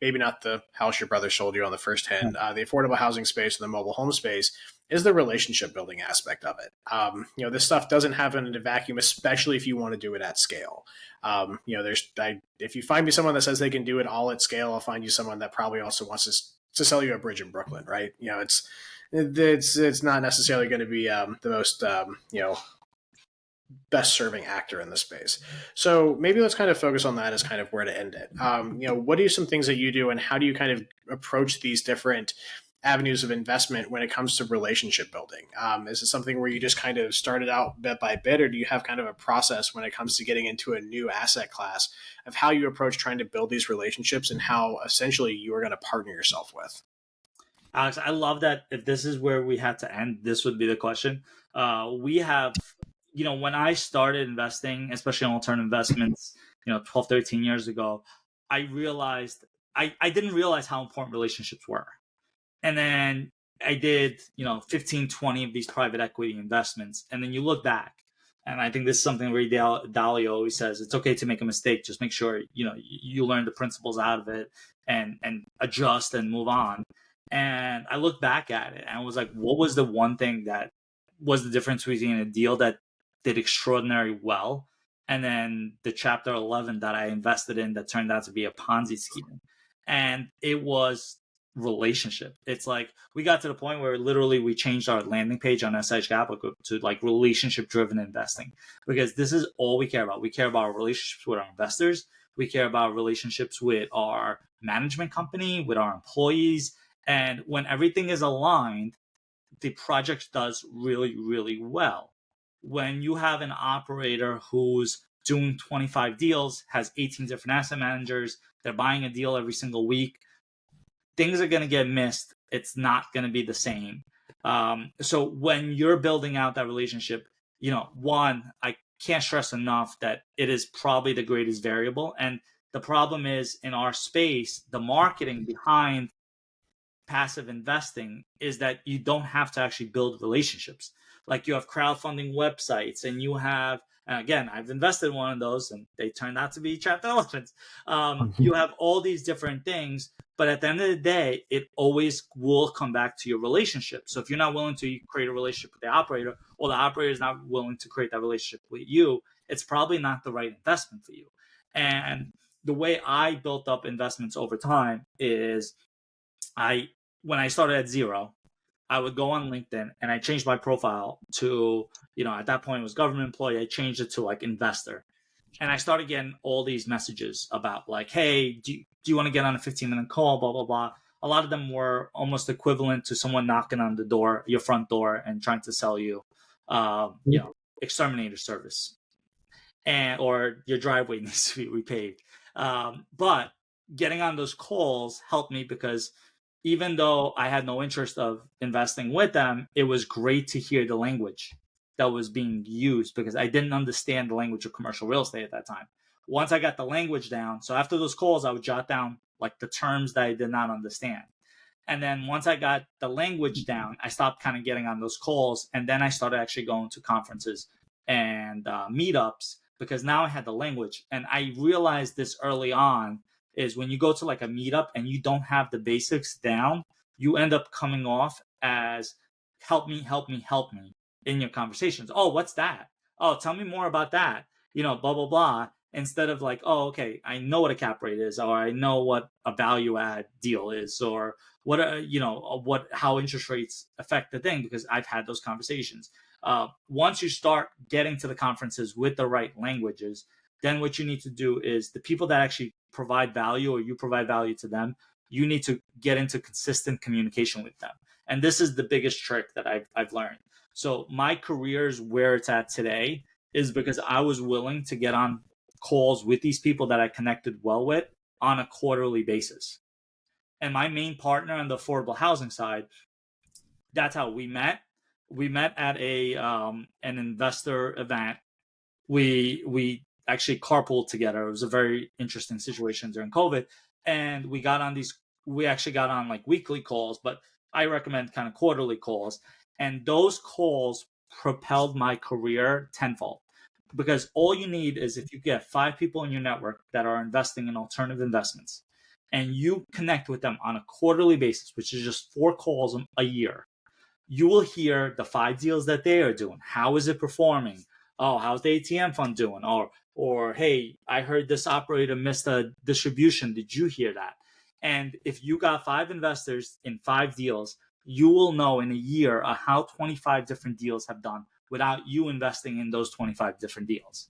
maybe not the house your brother sold you on the first hand, the affordable housing space, and the mobile home space, is the relationship building aspect of it. This stuff doesn't happen in a vacuum, especially if you want to do it at scale. If you find me someone that says they can do it all at scale, I'll find you someone that probably also wants to sell you a bridge in Brooklyn, right? It's not necessarily going to be the most best serving actor in the space. So maybe let's kind of focus on that as kind of where to end it. What are some things that you do, and how do you kind of approach these different avenues of investment when it comes to relationship building? Is it something where you just kind of started out bit by bit, or do you have kind of a process when it comes to getting into a new asset class of how you approach trying to build these relationships and how essentially you are going to partner yourself with? Alex, I love that. If this is where we had to end, this would be the question. We have, when I started investing, especially in alternative investments, 12, 13 years ago, I realized I didn't realize how important relationships were. And then I did, 15, 20 of these private equity investments. And then you look back, and I think this is something Ray Dalio always says, it's okay to make a mistake. Just make sure, you learn the principles out of it and adjust and move on. And I look back at it and I was like, what was the one thing that was the difference between a deal that did extraordinarily well and then the chapter 11 that I invested in that turned out to be a Ponzi scheme? And it was relationship. It's like we got to the point where literally we changed our landing page on SH Capital Group to like relationship driven investing, because this is all we care about. We care about our relationships with our investors. We care about relationships with our management company, with our employees. And when everything is aligned, the project does really, really well. When you have an operator who's doing 25 deals, has 18 different asset managers. They're buying a deal every single week. Things are going to get missed. It's not going to be the same. So when you're building out that relationship, one, I can't stress enough that it is probably the greatest variable. And the problem is, in our space, the marketing behind passive investing is that you don't have to actually build relationships. Like, you have crowdfunding websites, and you have, and again, I've invested in one of those and they turned out to be trapped elephants. You have all these different things, but at the end of the day, it always will come back to your relationship. So if you're not willing to create a relationship with the operator, or the operator is not willing to create that relationship with you, it's probably not the right investment for you. And the way I built up investments over time is, when I started at zero, I would go on LinkedIn and I changed my profile to, at that point it was government employee. I changed it to like investor. And I started getting all these messages about like, hey, do you want to get on a 15-minute call, blah, blah, blah. A lot of them were almost equivalent to someone knocking on the door, your front door, and trying to sell you, exterminator service, or your driveway needs to be repaved. But getting on those calls helped me, because even though I had no interest of investing with them, it was great to hear the language that was being used, because I didn't understand the language of commercial real estate at that time. Once I got the language down, so after those calls, I would jot down like the terms that I did not understand. And then once I got the language down, I stopped kind of getting on those calls. And then I started actually going to conferences and meetups, because now I had the language. And I realized this early on, is when you go to like a meetup and you don't have the basics down, you end up coming off as help me in your conversations. Oh, what's that? Oh, tell me more about that. Blah, blah, blah. Instead of like, oh, okay, I know what a cap rate is, or I know what a value add deal is, or what, how interest rates affect the thing, because I've had those conversations. Once you start getting to the conferences with the right languages, then what you need to do is, the people that actually provide value, or you provide value to them, you need to get into consistent communication with them. And this is the biggest trick that I've learned. So my career is where it's at today is because I was willing to get on calls with these people that I connected well with on a quarterly basis. And my main partner on the affordable housing side, that's how we met. We met at an investor event. We actually carpooled together. It was a very interesting situation during COVID. And we actually got on like weekly calls, but I recommend kind of quarterly calls. And those calls propelled my career tenfold, because all you need is, if you get 5 people in your network that are investing in alternative investments, and you connect with them on a quarterly basis, which is just 4 calls a year, you will hear the 5 deals that they are doing. How is it performing? Oh, how's the ATM fund doing? Or hey, I heard this operator missed a distribution. Did you hear that? And if you got 5 investors in 5 deals, you will know in a year how 25 different deals have done without you investing in those 25 different deals.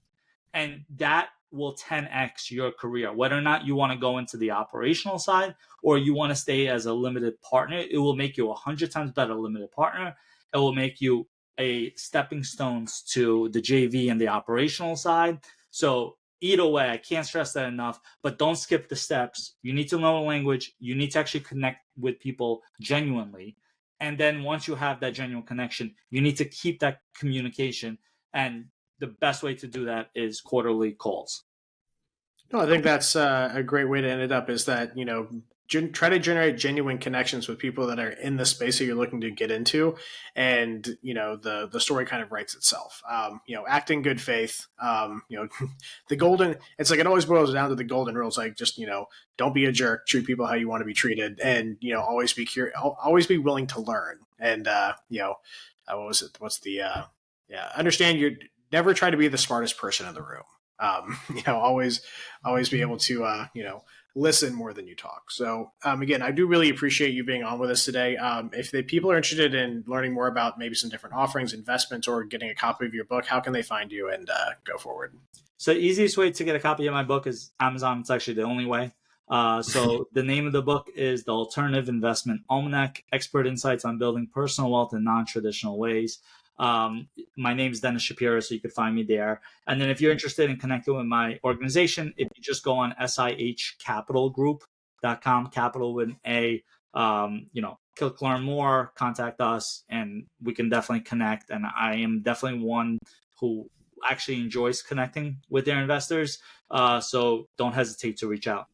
And that will 10x your career. Whether or not you want to go into the operational side or you want to stay as a limited partner, it will make you 100 times better limited partner. It will make you a stepping stones to the JV and the operational side. So either way, I can't stress that enough, but don't skip the steps. You need to know the language. You need to actually connect with people genuinely. And then once you have that genuine connection, you need to keep that communication. And the best way to do that is quarterly calls. No, I think that's a great way to end it up, is that, try to generate genuine connections with people that are in the space that you're looking to get into. And, the story kind of writes itself. Act in good faith. The golden, it's like, it always boils down to the golden rules. Like, just, don't be a jerk, treat people how you want to be treated, and, always be curious, always be willing to learn. And, what was it? Understand you never try to be the smartest person in the room. Always be able to, listen more than you talk. So, again, I do really appreciate you being on with us today. If the people are interested in learning more about maybe some different offerings, investments, or getting a copy of your book, how can they find you and go forward? So the easiest way to get a copy of my book is Amazon. It's actually the only way. So the name of the book is The Alternative Investment Almanac, Expert Insights on Building Personal Wealth in Non-Traditional Ways. My name is Denis Shapiro, so you can find me there. And then if you're interested in connecting with my organization, if you just go on sihcapitalgroup.com, capital with an A, click learn more, contact us, and we can definitely connect. And I am definitely one who actually enjoys connecting with their investors. So don't hesitate to reach out.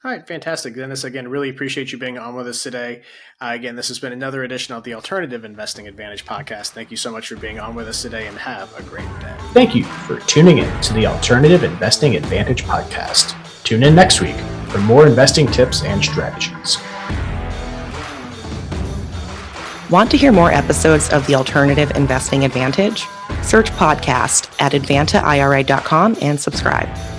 All right, fantastic. Dennis, again, really appreciate you being on with us today. Again, this has been another edition of the Alternative Investing Advantage podcast. Thank you so much for being on with us today, and have a great day. Thank you for tuning in to the Alternative Investing Advantage podcast. Tune in next week for more investing tips and strategies. Want to hear more episodes of the Alternative Investing Advantage? Search podcast at advantaira.com and subscribe.